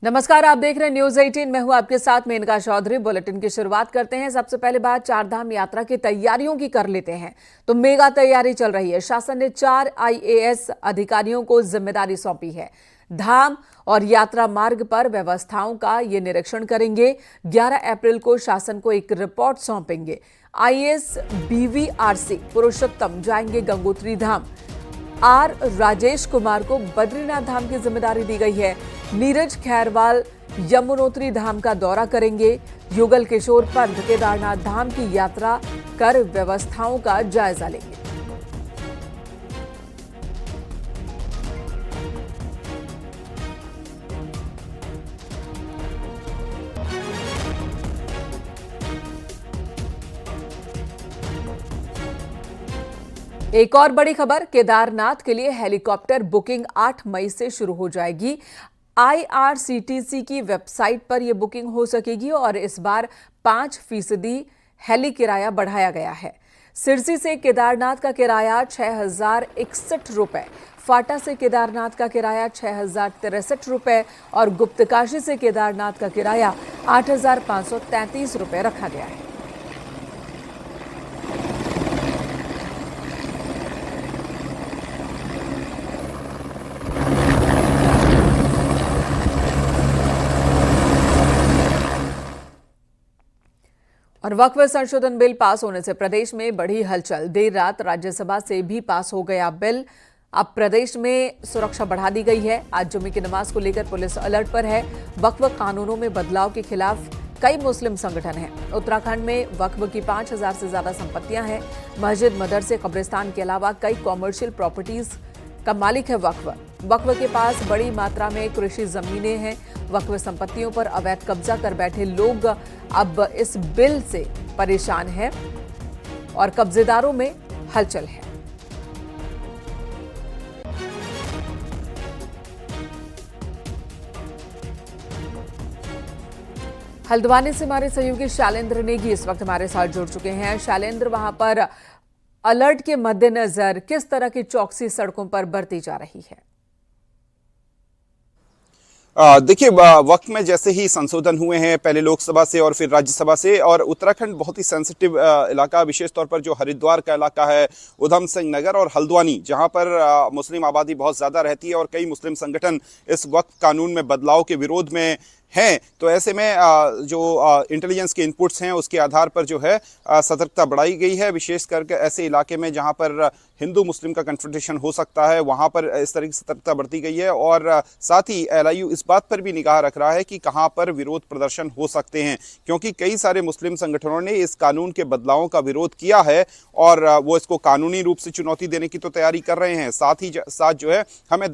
नमस्कार, आप देख रहे हैं न्यूज 18। मैं हूं आपके साथ मेनका चौधरी। बुलेटिन की शुरुआत करते हैं। सबसे पहले बात चारधाम यात्रा की तैयारियों की कर लेते हैं। तो मेगा तैयारी चल रही है। शासन ने 4 IAS अधिकारियों को जिम्मेदारी सौंपी है। धाम और यात्रा मार्ग पर व्यवस्थाओं का ये निरीक्षण करेंगे। 11 अप्रैल को शासन को एक रिपोर्ट सौंपेंगे। IAS BVRC पुरुषोत्तम जाएंगे गंगोत्री धाम। राजेश कुमार को बद्रीनाथ धाम की जिम्मेदारी दी गई है। नीरज खैरवाल यमुनोत्री धाम का दौरा करेंगे। युगल किशोर पंत केदारनाथ धाम की यात्रा कर व्यवस्थाओं का जायजा लेंगे। एक और बड़ी खबर, केदारनाथ के लिए हेलीकॉप्टर बुकिंग 8 मई से शुरू हो जाएगी। IRCTC की वेबसाइट पर यह बुकिंग हो सकेगी और इस बार 5% हेली किराया बढ़ाया गया है। सिरसी से केदारनाथ का किराया 6,061 रुपए, फाटा से केदारनाथ का किराया 6,063 रुपए और गुप्तकाशी से केदारनाथ का किराया 8,533 रुपए रखा गया है। और वक्फ संशोधन बिल पास होने से प्रदेश में बढ़ी हलचल। देर रात राज्यसभा से भी पास हो गया बिल। अब प्रदेश में सुरक्षा बढ़ा दी गई है। आज जुम्मे की नमाज को लेकर पुलिस अलर्ट पर है। वक्फ कानूनों में बदलाव के खिलाफ कई मुस्लिम संगठन हैं। उत्तराखंड में वक्फ की 5,000 से ज्यादा संपत्तियां हैं। मस्जिद, मदरसे, कब्रिस्तान के अलावा कई कॉमर्शियल प्रॉपर्टीज का मालिक है वक्फ। वक्फ के पास बड़ी मात्रा में कृषि जमीनें हैं। वक्फ संपत्तियों पर अवैध कब्जा कर बैठे लोग अब इस बिल से परेशान हैं और कब्जेदारों में हलचल है। हल्द्वानी से हमारे सहयोगी शैलेंद्र नेगी इस वक्त हमारे साथ जुड़ चुके हैं। शैलेंद्र, वहां पर अलर्ट के मद्देनजर किस तरह की चौकसी सड़कों पर बरती जा रही है? देखिए, वक्त में जैसे ही संशोधन हुए हैं, पहले लोकसभा से और फिर राज्यसभा से, और उत्तराखंड बहुत ही सेंसिटिव इलाका, विशेष तौर पर जो हरिद्वार का इलाका है, उधम सिंह नगर और हल्द्वानी, जहां पर मुस्लिम आबादी बहुत ज्यादा रहती है और कई मुस्लिम संगठन इस वक्फ कानून में बदलाव के विरोध में हैं। तो ऐसे में जो इंटेलिजेंस के इनपुट्स हैं उसके आधार पर जो है सतर्कता बढ़ाई गई है। विशेष करके ऐसे इलाके में जहां पर हिंदू मुस्लिम का कन्फ्रंटेशन हो सकता है, वहां पर इस तरह की सतर्कता बढ़ती गई है। और साथ ही LIU इस बात पर भी निगाह रख रहा है कि कहां पर विरोध प्रदर्शन हो सकते हैं, क्योंकि कई सारे मुस्लिम संगठनों ने इस कानून के बदलावों का विरोध किया है और वो इसको कानूनी रूप से चुनौती देने की तो तैयारी कर रहे हैं। साथ ही साथ जो है हमने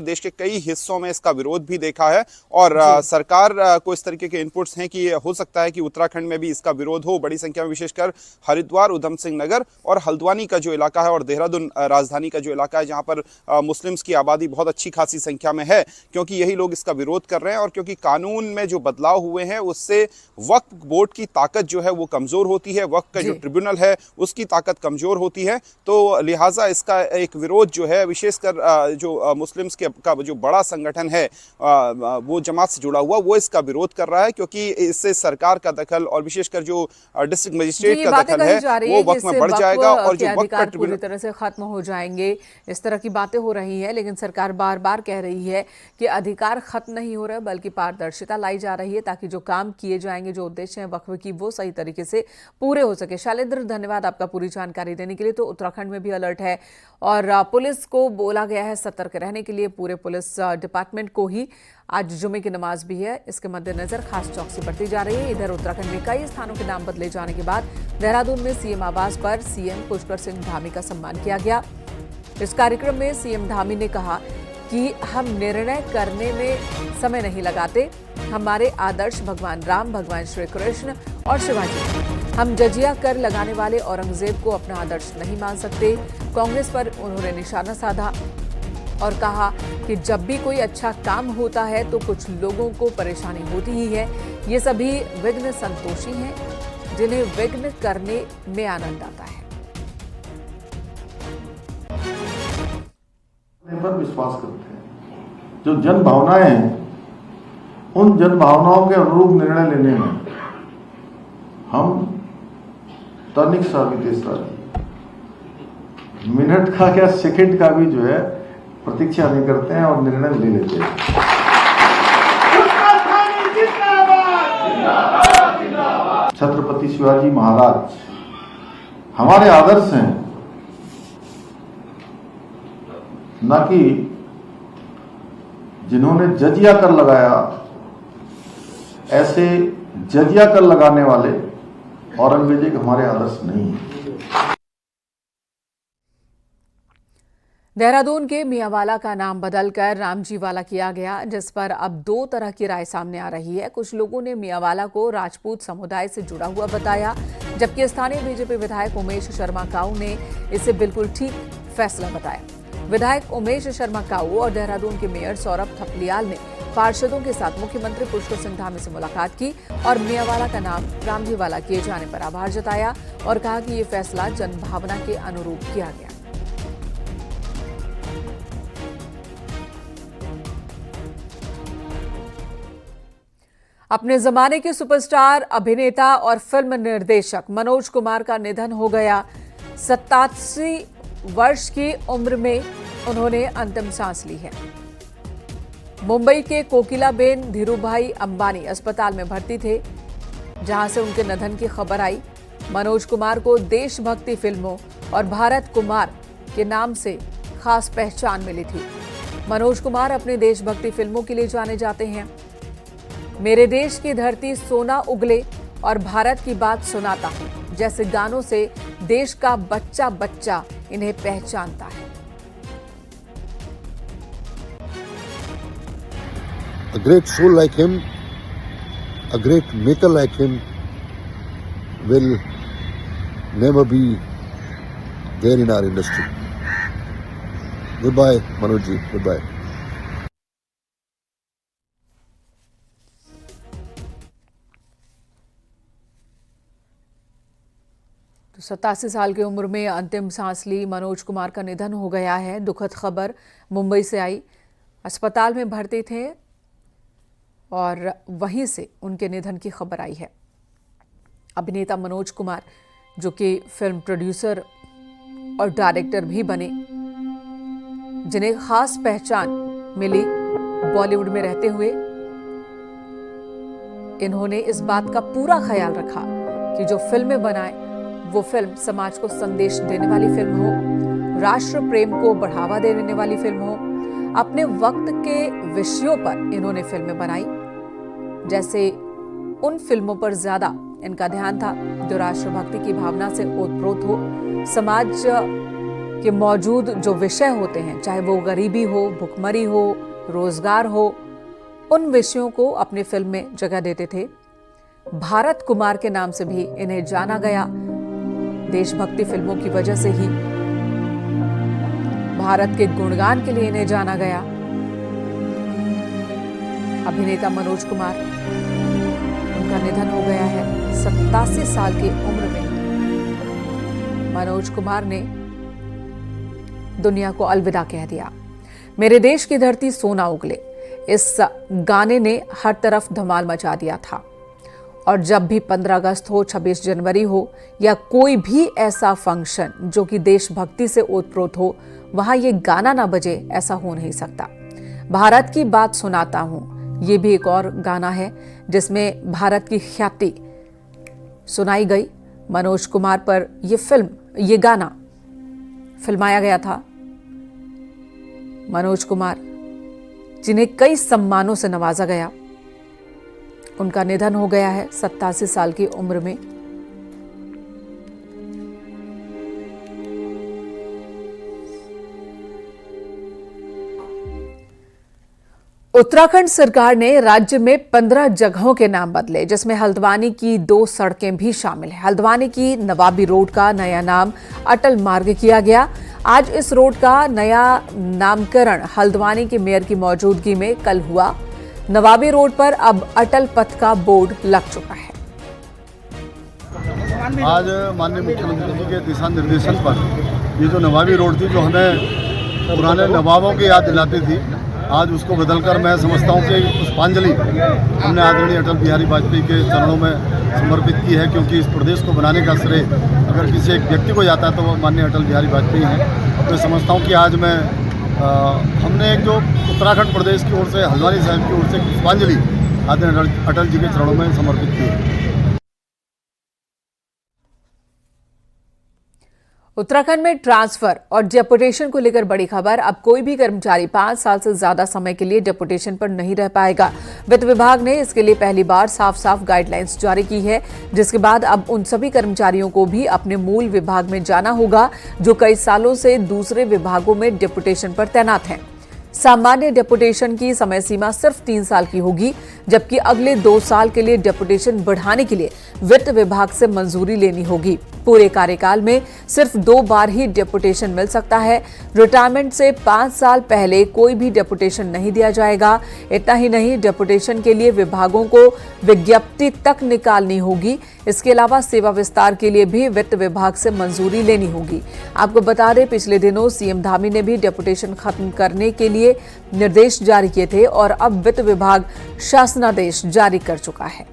देश के कई हिस्सों में इसका विरोध भी देखा है और सरकार को इस तरीके के इनपुट्स हैं कि हो सकता है कि उत्तराखंड में भी इसका विरोध हो बड़ी संख्या में, विशेषकर हरिद्वार, उधम सिंह नगर और हल्द्वानी का जो इलाका है और देहरादून राजधानी का जो इलाका है, जहां पर मुस्लिम्स की आबादी बहुत अच्छी खासी संख्या में है, क्योंकि यही लोग इसका विरोध कर रहे हैं। और क्योंकि कानून में जो बदलाव हुए हैं उससे वक्फ बोर्ड की ताकत जो है वो कमजोर होती है, वक्फ का जो ट्रिब्यूनल है उसकी ताकत कमजोर होती है। तो लिहाजा इसका एक विरोध जो है, विशेषकर जो मुस्लिम्स का जो बड़ा संगठन है वो जमात से जुड़ा हुआ, वो इसका विरोध कर रहा है, क्योंकि इससे सरकार का दखल और विशेषकर जो डिस्ट्रिक्ट मजिस्ट्रेट का दखल है वो वक्त में बढ़ जाएगा और जो वक्त का पूरी तरह से खत्म हो जाएंगे। इस तरह की बातें हो रही है, लेकिन सरकार बार बार कह रही है कि अधिकार खत्म नहीं हो रहा है, बल्कि पारदर्शिता लाई जा रही है ताकि जो काम किए जाएंगे, जो उद्देश्य है वक्फ की, वो सही तरीके से पूरे हो सके। शैलेंद्र, धन्यवाद आपका पूरी जानकारी देने के लिए। तो उत्तराखंड में भी अलर्ट है और पुलिस को बोला गया है सतर्क रहने के लिए। पूरे पुलिस डिपार्टमेंट को ही आज जुमे की नमाज भी है, इसके मद्देनजर खास चौकसी बरती जा रही है। इधर उत्तराखंड में कई स्थानों के नाम बदले जाने के बाद देहरादून में CM आवास पर CM पुष्कर सिंह धामी का सम्मान किया गया। इस कार्यक्रम में CM धामी ने कहा कि हम निर्णय करने में समय नहीं लगाते, हमारे आदर्श भगवान राम, भगवान श्री कृष्ण और शिवाजी। हम जजिया कर लगाने वाले औरंगजेब को अपना आदर्श नहीं मान सकते। कांग्रेस पर उन्होंने निशाना साधा और कहा कि जब भी कोई अच्छा काम होता है तो कुछ लोगों को परेशानी होती ही है। ये सभी विघ्न संतोषी हैं जिन्हें विघ्न करने में आनंद आता है। पर विश्वास करते हैं, जो जन भावनाएं हैं उन जन भावनाओं के अनुरूप निर्णय लेने में हम तनिक सा भी तेज़ मिनट का क्या सेकंड का भी जो है प्रतीक्षा नहीं करते हैं और निर्णय ले लेते हैं। छत्रपति शिवाजी महाराज हमारे आदर्श हैं, ना कि जिन्होंने जजिया कर लगाया, ऐसे जजिया कर लगाने वाले औरंगजेब हमारे आदर्श नहीं है। देहरादून के मियांवाला का नाम बदलकर रामजीवाला किया गया, जिस पर अब दो तरह की राय सामने आ रही है। कुछ लोगों ने मियांवाला को राजपूत समुदाय से जुड़ा हुआ बताया, जबकि स्थानीय बीजेपी विधायक उमेश शर्मा काऊ ने इसे बिल्कुल ठीक फैसला बताया। विधायक उमेश शर्मा काऊ और देहरादून के मेयर सौरभ थपलियाल ने पार्षदों के साथ मुख्यमंत्री पुष्कर सिंह धामी से मुलाकात की और मियांवाला का नाम रामजीवाला किए जाने पर आभार जताया और कहा कि ये फैसला जनभावना के अनुरूप किया गया। अपने जमाने के सुपरस्टार अभिनेता और फिल्म निर्देशक मनोज कुमार का निधन हो गया। 87 वर्ष की उम्र में उन्होंने अंतिम सांस ली है। मुंबई के कोकिलाबेन धीरूभाई अंबानी अस्पताल में भर्ती थे, जहां से उनके निधन की खबर आई। मनोज कुमार को देशभक्ति फिल्मों और भारत कुमार के नाम से खास पहचान मिली थी। मनोज कुमार अपनी देशभक्ति फिल्मों के लिए जाने जाते हैं। मेरे देश की धरती सोना उगले और भारत की बात सुनाता हूं जैसे गानों से देश का बच्चा बच्चा इन्हें पहचानता है। A great soul like him, a great maker like him will never be there in our industry. Goodbye, Manoj ji. Goodbye. तो 87 साल की उम्र में अंतिम सांस ली मनोज कुमार का निधन हो गया है। दुखद खबर मुंबई से आई। अस्पताल में भर्ती थे और वहीं से उनके निधन की खबर आई है। अभिनेता मनोज कुमार, जो कि फिल्म प्रोड्यूसर और डायरेक्टर भी बने, जिन्हें खास पहचान मिली बॉलीवुड में रहते हुए, इन्होंने इस बात का पूरा ख्याल रखा कि जो फिल्में बनाए वो फिल्म समाज को संदेश देने वाली फिल्म हो, राष्ट्र प्रेम को बढ़ावा देने वाली फिल्म हो। अपने वक्त के विषयों पर इन्होंने फिल्में बनाई, जैसे उन फिल्मों पर ज्यादा इनका ध्यान था जो राष्ट्रभक्ति की भावना से ओतप्रोत हो। समाज के मौजूद जो विषय होते हैं, चाहे वो गरीबी हो, भुखमरी हो, रोजगार हो, उन विषयों को अपनी फिल्म में जगह देते थे। भारत कुमार के नाम से भी इन्हें जाना गया। देशभक्ति फिल्मों की वजह से ही भारत के गुणगान के लिए इन्हें जाना गया। अभिनेता मनोज कुमार, उनका निधन हो गया है 87 साल की उम्र में। मनोज कुमार ने दुनिया को अलविदा कह दिया। मेरे देश की धरती सोना उगले, इस गाने ने हर तरफ धमाल मचा दिया था। और जब भी 15 अगस्त हो, 26 जनवरी हो या कोई भी ऐसा फंक्शन जो कि देशभक्ति से ओतप्रोत हो, वहां ये गाना ना बजे, ऐसा हो नहीं सकता। भारत की बात सुनाता हूं, ये भी एक और गाना है जिसमें भारत की ख्याति सुनाई गई। मनोज कुमार पर ये गाना फिल्माया गया था। मनोज कुमार, जिन्हें कई सम्मानों से नवाजा गया, उनका निधन हो गया है 87 साल की उम्र में। उत्तराखंड सरकार ने राज्य में 15 जगहों के नाम बदले, जिसमें हल्द्वानी की 2 सड़कें भी शामिल हैं। हल्द्वानी की नवाबी रोड का नया नाम अटल मार्ग किया गया। आज इस रोड का नया नामकरण हल्द्वानी के मेयर की मौजूदगी में कल हुआ। नवाबी रोड पर अब अटल पथ का बोर्ड लग चुका है। आज माननीय मुख्यमंत्री जी के दिशा निर्देशन पर ये जो नवाबी रोड थी, जो हमें पुराने नवाबों की याद दिलाती थी, आज उसको बदलकर मैं समझता हूँ कि पुष्पांजलि हमने आदरणीय अटल बिहारी वाजपेयी के चरणों में समर्पित की है, क्योंकि इस प्रदेश को बनाने का श्रेय अगर किसी एक व्यक्ति को जाता है तो वो माननीय अटल बिहारी वाजपेयी हैं। मैं समझता हूँ कि आज मैं हमने एक जो उत्तराखंड प्रदेश की ओर से, हल्द्वानी साहब की ओर से पुष्पांजलि आदरणीय अटल जी के चरणों में समर्पित की है। उत्तराखंड में ट्रांसफर और डेपुटेशन को लेकर बड़ी खबर। अब कोई भी कर्मचारी 5 साल से ज्यादा समय के लिए डेपुटेशन पर नहीं रह पाएगा। वित्त विभाग ने इसके लिए पहली बार साफ साफ गाइडलाइंस जारी की है, जिसके बाद अब उन सभी कर्मचारियों को भी अपने मूल विभाग में जाना होगा जो कई सालों से दूसरे विभागों में डेपुटेशन पर तैनात हैं। सामान्य डेपुटेशन की समय सीमा सिर्फ 3 साल की होगी, जबकि अगले 2 साल के लिए डेपुटेशन बढ़ाने के लिए वित्त विभाग से मंजूरी लेनी होगी। पूरे कार्यकाल में सिर्फ 2 बार ही डेपुटेशन मिल सकता है। रिटायरमेंट से 5 साल पहले कोई भी डेपुटेशन नहीं दिया जाएगा। इतना ही नहीं, डेपुटेशन के लिए विभागों को विज्ञप्ति तक निकालनी होगी। इसके अलावा सेवा विस्तार के लिए भी वित्त विभाग से मंजूरी लेनी होगी। आपको बता दें, पिछले दिनों सीएम धामी ने भी डेपुटेशन खत्म करने के लिए निर्देश जारी किए थे और अब वित्त विभाग शासनादेश जारी कर चुका है।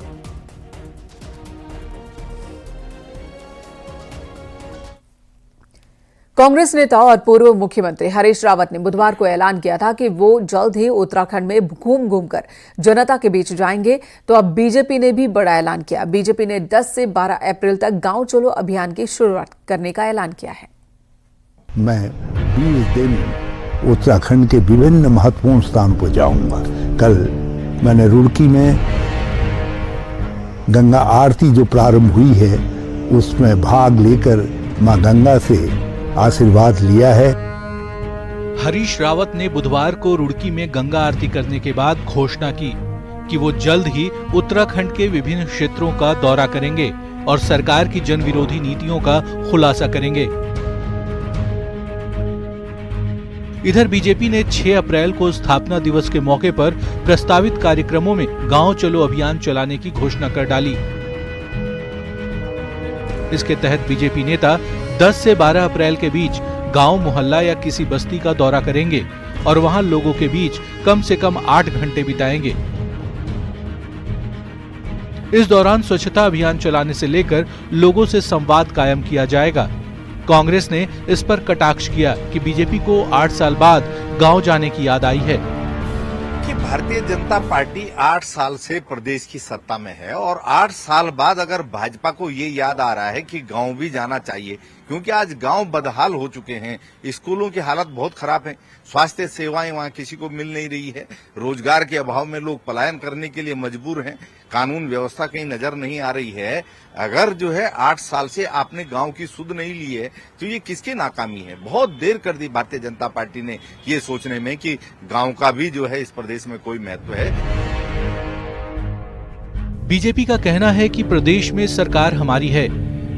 कांग्रेस नेता और पूर्व मुख्यमंत्री हरीश रावत ने बुधवार को ऐलान किया था कि वो जल्द ही उत्तराखंड में घूम घूमकर जनता के बीच जाएंगे। तो अब बीजेपी ने भी बड़ा ऐलान किया। बीजेपी ने 10 से 12 अप्रैल तक गांव चलो अभियान की शुरुआत करने का ऐलान किया है। मैं 20 दिन उत्तराखंड के विभिन्न महत्वपूर्ण स्थानों पर जाऊंगा। कल मैंने रुड़की में गंगा आरती जो प्रारंभ हुई है उसमें भाग लेकर मां गंगा से आशीर्वाद लिया है। हरीश रावत ने बुधवार को रुड़की में गंगा आरती करने के बाद घोषणा की कि वो जल्द ही उत्तराखंड के विभिन्न क्षेत्रों का दौरा करेंगे और सरकार की जन विरोधी नीतियों का खुलासा करेंगे। इधर बीजेपी ने 6 अप्रैल को स्थापना दिवस के मौके पर प्रस्तावित कार्यक्रमों में गांव चलो अभियान चलाने की घोषणा कर डाली। इसके तहत बीजेपी नेता 10 से 12 अप्रैल के बीच गांव, मोहल्ला या किसी बस्ती का दौरा करेंगे और वहां लोगों के बीच कम से कम 8 घंटे बिताएंगे। इस दौरान स्वच्छता अभियान चलाने से लेकर लोगों से संवाद कायम किया जाएगा। कांग्रेस ने इस पर कटाक्ष किया कि बीजेपी को 8 साल बाद गांव जाने की याद आई है कि भारतीय जनता पार्टी 8 साल से प्रदेश की सत्ता में है और 8 साल बाद अगर भाजपा को ये याद आ रहा है कि गांव भी जाना चाहिए, क्योंकि आज गांव बदहाल हो चुके हैं। स्कूलों की हालत बहुत खराब है, स्वास्थ्य सेवाएं वहां किसी को मिल नहीं रही है, रोजगार के अभाव में लोग पलायन करने के लिए मजबूर हैं, कानून व्यवस्था कहीं नजर नहीं आ रही है। अगर जो है 8 साल से आपने गांव की सुध नहीं ली है तो ये किसकी नाकामी है? बहुत देर कर दी भारतीय जनता पार्टी ने ये सोचने में कि गांव का भी जो है इस प्रदेश में कोई महत्व है। बीजेपी का कहना है कि प्रदेश में सरकार हमारी है,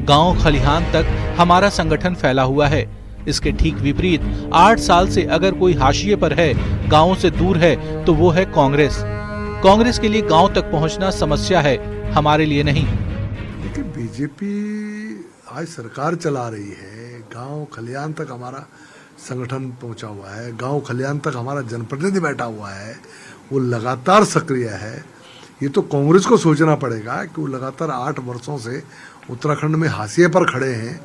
गांव खलिहान तक हमारा संगठन फैला हुआ है। इसके ठीक विपरीत 8 साल से अगर कोई हाशिए पर है, गांवों से दूर है, तो वो है कांग्रेस। कांग्रेस के लिए गांव तक पहुंचना समस्या है, हमारे लिए नहीं। देखिए, बीजेपी आज सरकार चला रही है, गांव खलिहान तक हमारा संगठन पहुंचा हुआ है, गांव खलिहान तक हमारा जनप्रतिनिधि बैठा हुआ है, वो लगातार सक्रिय है। ये तो कांग्रेस को सोचना पड़ेगा कि वो लगातार 8 वर्षों से उत्तराखंड में हाशिए पर खड़े हैं,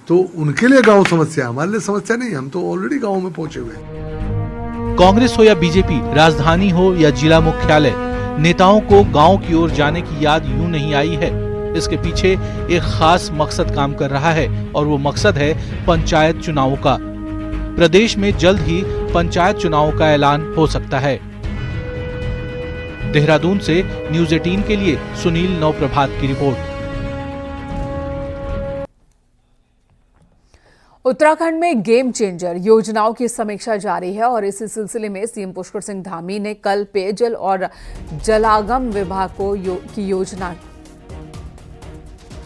तो उनके लिए गांव समस्या, हमारे लिए समस्या नहीं। हम तो ऑलरेडी गांव में पहुंचे हुए हैं। कांग्रेस हो या बीजेपी, राजधानी हो या जिला मुख्यालय, नेताओं को गांव की ओर जाने की याद यूं नहीं आई है। इसके पीछे एक खास मकसद काम कर रहा है और वो मकसद है पंचायत चुनावों का। प्रदेश में जल्द ही पंचायत चुनावों का ऐलान हो सकता है। देहरादून से न्यूज़ 18 के लिए सुनील नवप्रभात की रिपोर्ट। उत्तराखंड में गेम चेंजर योजनाओं की समीक्षा जारी है और इसी सिलसिले में सीएम पुष्कर सिंह धामी ने कल पेयजल और जलागम विभाग की योजना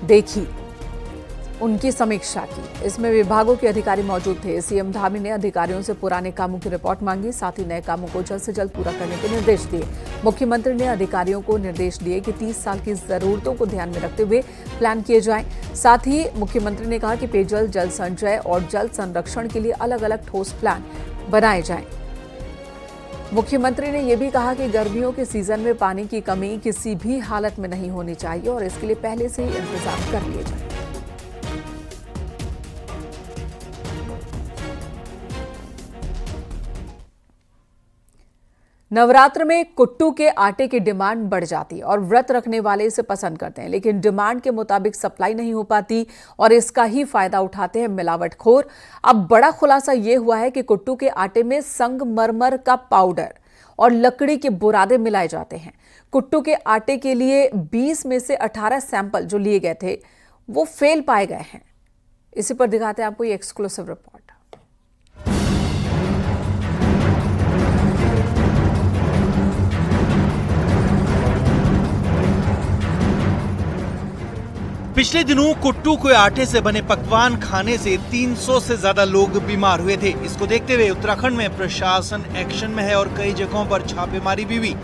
देखी, उनकी समीक्षा की। इसमें विभागों के अधिकारी मौजूद थे। सीएम धामी ने अधिकारियों से पुराने कामों की रिपोर्ट मांगी, साथ ही नए कामों को जल्द से जल्द पूरा करने के निर्देश दिए। मुख्यमंत्री ने अधिकारियों को निर्देश दिए कि 30 साल की जरूरतों को ध्यान में रखते हुए प्लान किए जाएं। साथ ही मुख्यमंत्री ने कहा कि पेयजल, जल संचय और जल संरक्षण के लिए अलग अलग ठोस प्लान बनाए जाएं। मुख्यमंत्री ने यह भी कहा कि गर्मियों के सीजन में पानी की कमी किसी भी हालत में नहीं होनी चाहिए और इसके लिए पहले से ही इंतजाम कर लिए जाए। नवरात्र में कुट्टू के आटे की डिमांड बढ़ जाती है और व्रत रखने वाले इसे पसंद करते हैं, लेकिन डिमांड के मुताबिक सप्लाई नहीं हो पाती और इसका ही फायदा उठाते हैं मिलावटखोर। अब बड़ा खुलासा यह हुआ है कि कुट्टू के आटे में संगमरमर का पाउडर और लकड़ी के बुरादे मिलाए जाते हैं। कुट्टू के आटे के लिए 20 में से 18 सैंपल जो लिए गए थे वो फेल पाए गए हैं। इसी पर दिखाते हैं आपको ये एक्सक्लूसिव रिपोर्ट। पिछले दिनों कुट्टू के आटे से बने पकवान खाने से 300 से ज्यादा लोग बीमार हुए थे। इसको देखते हुए उत्तराखंड में प्रशासन एक्शन में है और कई जगहों पर छापेमारी भी हुई।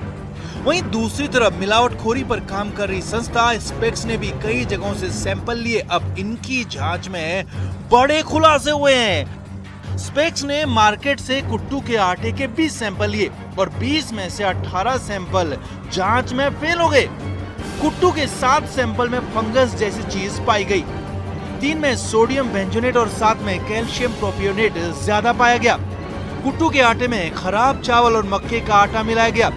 वहीं दूसरी तरफ मिलावटखोरी पर काम कर रही संस्था स्पेक्स ने भी कई जगहों से सैंपल लिए। अब इनकी जांच में बड़े खुलासे हुए हैं। स्पेक्स ने मार्केट से कुट्टू के आटे के 20 सैंपल लिए और 20 में से 18 सैंपल जांच में फेल हो गए। कुट्टू के 7 सैंपल में फंगस जैसी चीज पाई गई। 3 में सोडियम बेंजोनेट और 7 में कैल्शियम प्रोपियोनेट ज्यादा पाया गया। कुट्टू के आटे में खराब चावल और मक्के का आटा मिलाया गया।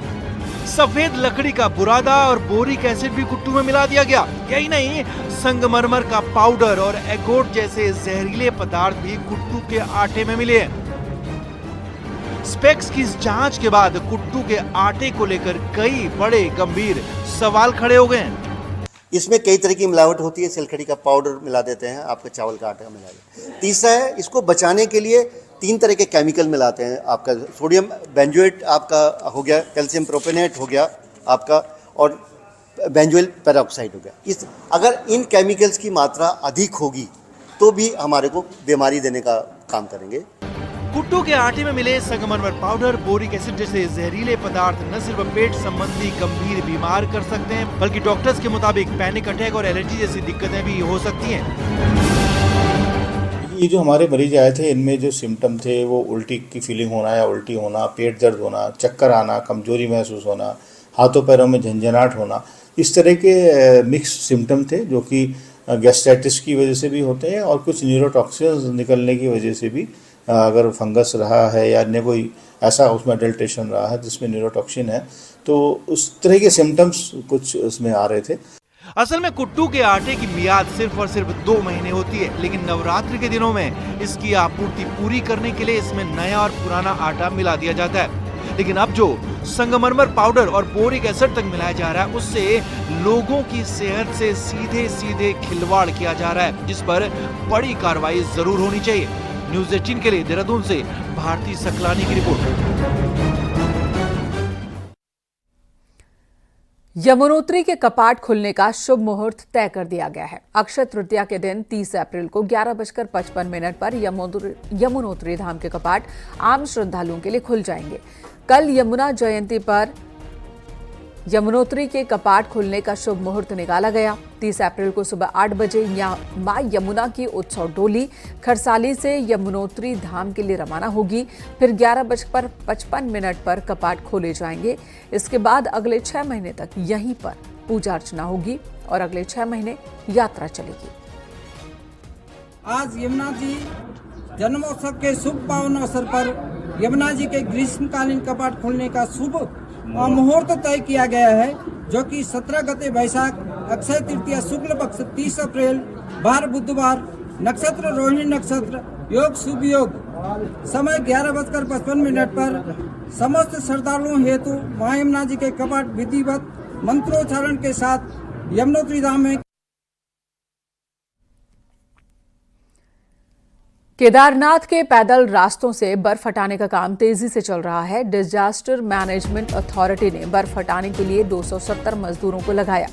सफेद लकड़ी का बुरादा और बोरिक एसिड भी कुट्टू में मिला दिया गया। यही नहीं, संगमरमर का पाउडर और एगोट जैसे जहरीले पदार्थ भी कुट्टू के आटे में मिले हैं। स्पेक्स की इस जांच के बाद कुट्टू के आटे को लेकर कई बड़े गंभीर सवाल खड़े हो गए हैं। इसमें कई तरह की मिलावट होती है। सिलखड़ी का पाउडर मिला देते हैं, आपका चावल का आटा मिला देते हैं। तीसरा है, इसको बचाने के लिए 3 तरह के केमिकल मिलाते हैं। आपका सोडियम बेंजोएट आपका हो गया, कैल्शियम प्रोपेनेट हो गया आपका, और बेंजोइल पेरोक्साइड हो गया। अगर इन केमिकल्स की मात्रा अधिक होगी तो भी हमारे को बीमारी देने का काम करेंगे। कुट्टू के आटे में मिले संगमरमर पाउडर, बोरिक एसिड जैसे जहरीले पदार्थ न सिर्फ पेट संबंधी गंभीर बीमार कर सकते हैं, बल्कि डॉक्टर्स के मुताबिक पैनिक अटैक और एलर्जी जैसी दिक्कतें भी हो सकती हैं। ये जो हमारे मरीज आए थे, इनमें जो सिम्टम थे वो उल्टी की फीलिंग होना या उल्टी होना, पेट दर्द होना, चक्कर आना, कमजोरी महसूस होना, हाथों पैरों में झंझनाहट होना, इस तरह के मिक्स सिम्टम थे जो कि गैस्ट्राइटिस की वजह से भी होते हैं और कुछ न्यूरोटॉक्सिन्स निकलने की वजह से भी, अगर फंगस रहा है या अन्य कोई ऐसा उसमें अडल्ट्रेशन रहा है जिसमें न्यूरोटॉक्सिन है, तो उस तरह के सिम्टम्स कुछ उसमें आ रहे थे। असल में कुट्टू के आटे की मियाद सिर्फ और सिर्फ 2 महीने होती है, लेकिन नवरात्रि के दिनों में इसकी आपूर्ति पूरी करने के लिए इसमें नया और पुराना आटा मिला दिया जाता है। लेकिन अब जो संगमरमर पाउडर और बोरिक एसिड तक मिलाया जा रहा है, उससे लोगों की सेहत से सीधे सीधे खिलवाड़ किया जा रहा है, जिस पर बड़ी कार्रवाई जरूर होनी चाहिए। न्यूज़ 18 के लिए देहरादून से भारती सकलानी की रिपोर्ट। यमुनोत्री के कपाट खुलने का शुभ मुहूर्त तय कर दिया गया है। अक्षय तृतीया के दिन 30 अप्रैल को 11:55 पर यमुनोत्री धाम के कपाट आम श्रद्धालुओं के लिए खुल जाएंगे। कल यमुना जयंती पर यमुनोत्री के कपाट खुलने का शुभ मुहूर्त निकाला गया। 30 अप्रैल को सुबह 8 बजे मां यमुना की उत्सव डोली खरसाली से यमुनोत्री धाम के लिए रवाना होगी। फिर 11:55 पर कपाट खोले जाएंगे। इसके बाद अगले 6 महीने तक यहीं पर पूजा अर्चना होगी और अगले 6 महीने यात्रा चलेगी। आज यमुना जी जन्मोत्सव के शुभ पावन अवसर पर यमुना जी के ग्रीष्मकालीन कपाट खोलने का शुभ मुहूर्त तय किया गया है, जो कि 17 गते वैशाख अक्षय तृतीया शुक्ल पक्ष 30 अप्रैल बार बुधवार, नक्षत्र रोहिणी नक्षत्र, योग शुभ योग, समय 11:55 पर समस्त श्रद्धालुओं हेतु मां यमुना जी के कपाट विधिवत मंत्रोच्चारण के साथ यमुनोत्री धाम में। केदारनाथ के पैदल रास्तों से बर्फ हटाने का काम तेजी से चल रहा है। डिजास्टर मैनेजमेंट अथॉरिटी ने बर्फ हटाने के लिए 270 मजदूरों को लगाया।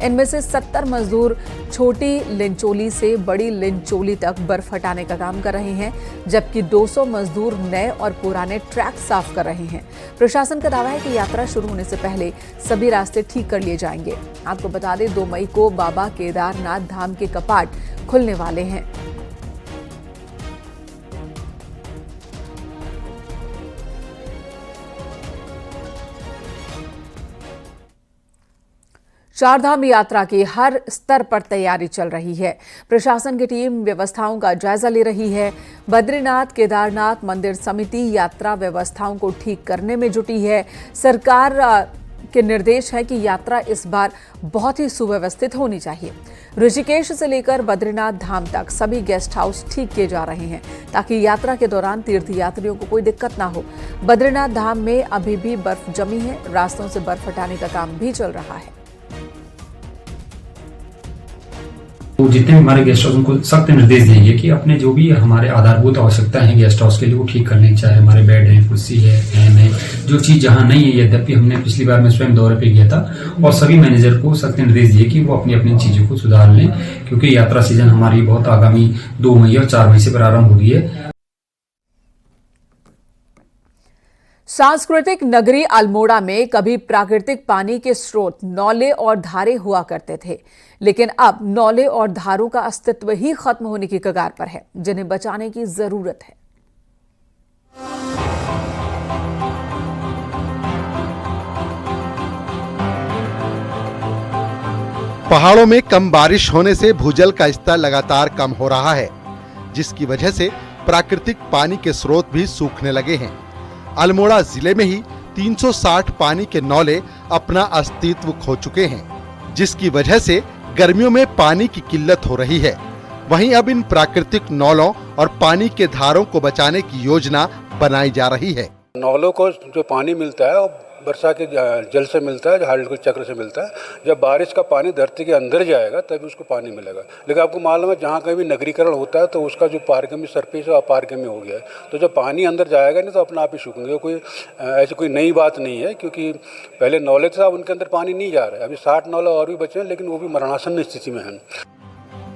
इनमें से 70 मजदूर छोटी लिंचोली से बड़ी लिंचोली तक बर्फ हटाने का काम कर रहे हैं, जबकि 200 मजदूर नए और पुराने ट्रैक साफ कर रहे हैं। प्रशासन का दावा है कि यात्रा शुरू होने से पहले सभी रास्ते ठीक कर लिए जाएंगे। आपको बता दें, 2 मई को बाबा केदारनाथ धाम के कपाट खुलने वाले हैं। चारधाम यात्रा की हर स्तर पर तैयारी चल रही है। प्रशासन की टीम व्यवस्थाओं का जायजा ले रही है। बद्रीनाथ केदारनाथ मंदिर समिति यात्रा व्यवस्थाओं को ठीक करने में जुटी है। सरकार के निर्देश है कि यात्रा इस बार बहुत ही सुव्यवस्थित होनी चाहिए। ऋषिकेश से लेकर बद्रीनाथ धाम तक सभी गेस्ट हाउस ठीक किए जा रहे हैं ताकि यात्रा के दौरान तीर्थयात्रियों को कोई दिक्कत ना हो। बद्रीनाथ धाम में अभी भी बर्फ जमी है। रास्तों से बर्फ हटाने का काम भी चल रहा है। तो जितने भी हमारे गेस्ट हाउस उनको सख्त निर्देश दिए कि अपने जो भी हमारे आधारभूत आवश्यकता है गेस्ट हाउस के लिए वो ठीक करने, चाहे हमारे बेड है, कुर्सी है, फैन है, जो चीज़ जहाँ नहीं है। यद्यपि हमने पिछली बार मैं स्वयं दौरे पे गया था और सभी मैनेजर को सख्त निर्देश दिए कि वो अपनी अपनी चीज़ों को सुधार लें, क्योंकि यात्रा सीजन हमारी बहुत आगामी 2 मई और 4 मई से प्रारंभ हो रही है। सांस्कृतिक नगरी अल्मोड़ा में कभी प्राकृतिक पानी के स्रोत नौले और धारे हुआ करते थे, लेकिन अब नौले और धारों का अस्तित्व ही खत्म होने की कगार पर है, जिन्हें बचाने की जरूरत है। पहाड़ों में कम बारिश होने से भूजल का स्तर लगातार कम हो रहा है, जिसकी वजह से प्राकृतिक पानी के स्रोत भी सूखने लगे हैं। अल्मोड़ा जिले में ही 360 पानी के नौले अपना अस्तित्व खो चुके हैं, जिसकी वजह से गर्मियों में पानी की किल्लत हो रही है। वहीं अब इन प्राकृतिक नौलों और पानी के धारों को बचाने की योजना बनाई जा रही है। नौलों को जो पानी मिलता है वो वर्षा के जल से मिलता है, हाइड्रो चक्र से मिलता है। जब बारिश का पानी धरती के अंदर जाएगा तभी उसको पानी मिलेगा। लेकिन आपको मालूम है जहाँ कहीं भी नगरीकरण होता है तो उसका जो पारगम्य सरफेस है अपारगम्य हो गया है। तो जब पानी अंदर जाएगा नहीं तो अपने आप ही सूखेंगे। कोई ऐसी कोई नई बात नहीं है, क्योंकि पहले नौले थे, अब उनके अंदर पानी नहीं जा रहा है। अभी 60 नौले और भी बचे हैं, लेकिन वो भी मरणासन्न स्थिति में हैं।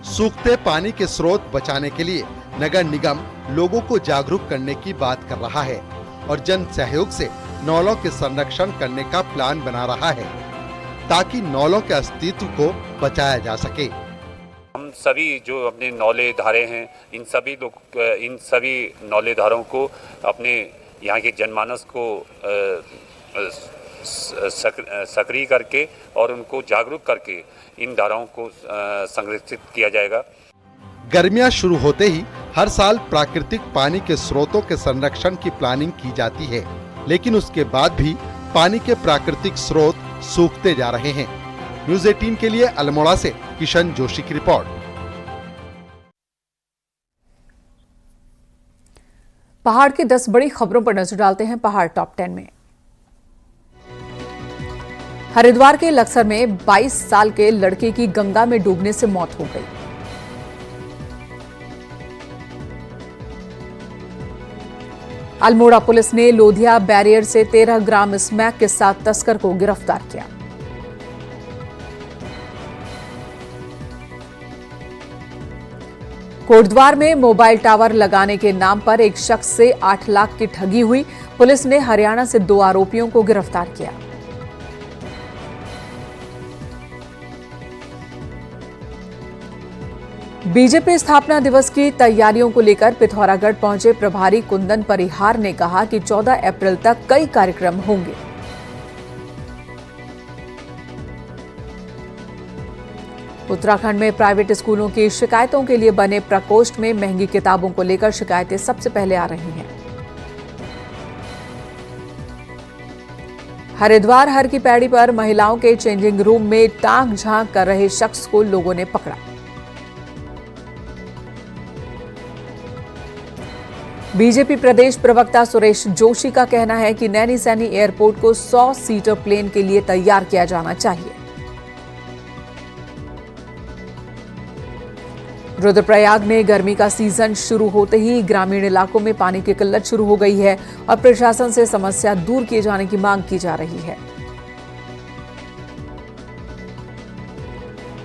सूखते पानी के स्रोत बचाने के लिए नगर निगम लोगों को जागरूक करने की बात कर रहा है और जन सहयोग से नौलों के संरक्षण करने का प्लान बना रहा है, ताकि नौलों के अस्तित्व को बचाया जा सके। हम सभी जो अपने नौले धारे हैं, इन सभी नौले धारों को अपने यहाँ के जनमानस को सक्रिय करके और उनको जागरूक करके इन धाराओं को संरक्षित किया जाएगा। गर्मियां शुरू होते ही हर साल प्राकृतिक पानी के स्रोतों के संरक्षण की प्लानिंग की जाती है, लेकिन उसके बाद भी पानी के प्राकृतिक स्रोत सूखते जा रहे हैं। न्यूज़ 18 के लिए अल्मोड़ा से किशन जोशी की रिपोर्ट। पहाड़ की 10 बड़ी खबरों पर नजर डालते हैं पहाड़ टॉप 10 में। हरिद्वार के लक्सर में 22 साल के लड़के की गंगा में डूबने से मौत हो गई। अल्मोड़ा पुलिस ने लोधिया बैरियर से 13 ग्राम स्मैक के साथ तस्कर को गिरफ्तार किया। कोटद्वार में मोबाइल टावर लगाने के नाम पर एक शख्स से 8 लाख की ठगी हुई। पुलिस ने हरियाणा से 2 आरोपियों को गिरफ्तार किया। बीजेपी स्थापना दिवस की तैयारियों को लेकर पिथौरागढ़ पहुंचे प्रभारी कुंदन परिहार ने कहा कि 14 अप्रैल तक कई कार्यक्रम होंगे। उत्तराखंड में प्राइवेट स्कूलों की शिकायतों के लिए बने प्रकोष्ठ में महंगी किताबों को लेकर शिकायतें सबसे पहले आ रही हैं। हरिद्वार हर की पैड़ी पर महिलाओं के चेंजिंग रूम में ताक झांक कर रहे शख्स को लोगों ने पकड़ा। बीजेपी प्रदेश प्रवक्ता सुरेश जोशी का कहना है कि नैनी सैनी एयरपोर्ट को 100 सीटर प्लेन के लिए तैयार किया जाना चाहिए। रुद्रप्रयाग में गर्मी का सीजन शुरू होते ही ग्रामीण इलाकों में पानी की किल्लत शुरू हो गई है और प्रशासन से समस्या दूर किए जाने की मांग की जा रही है।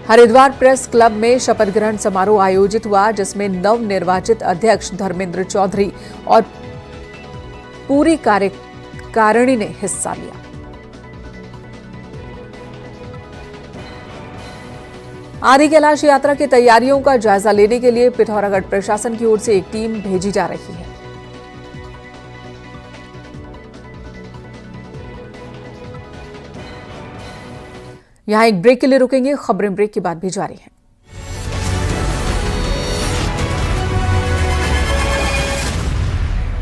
हरिद्वार प्रेस क्लब में शपथ ग्रहण समारोह आयोजित हुआ, जिसमें नवनिर्वाचित अध्यक्ष धर्मेंद्र चौधरी और पूरी कार्यकारिणी ने हिस्सा लिया। आदि कैलाश यात्रा की तैयारियों का जायजा लेने के लिए पिथौरागढ़ प्रशासन की ओर से एक टीम भेजी जा रही है। यहाँ एक ब्रेक के लिए रुकेंगे, खबरें ब्रेक के बाद भी जारी हैं।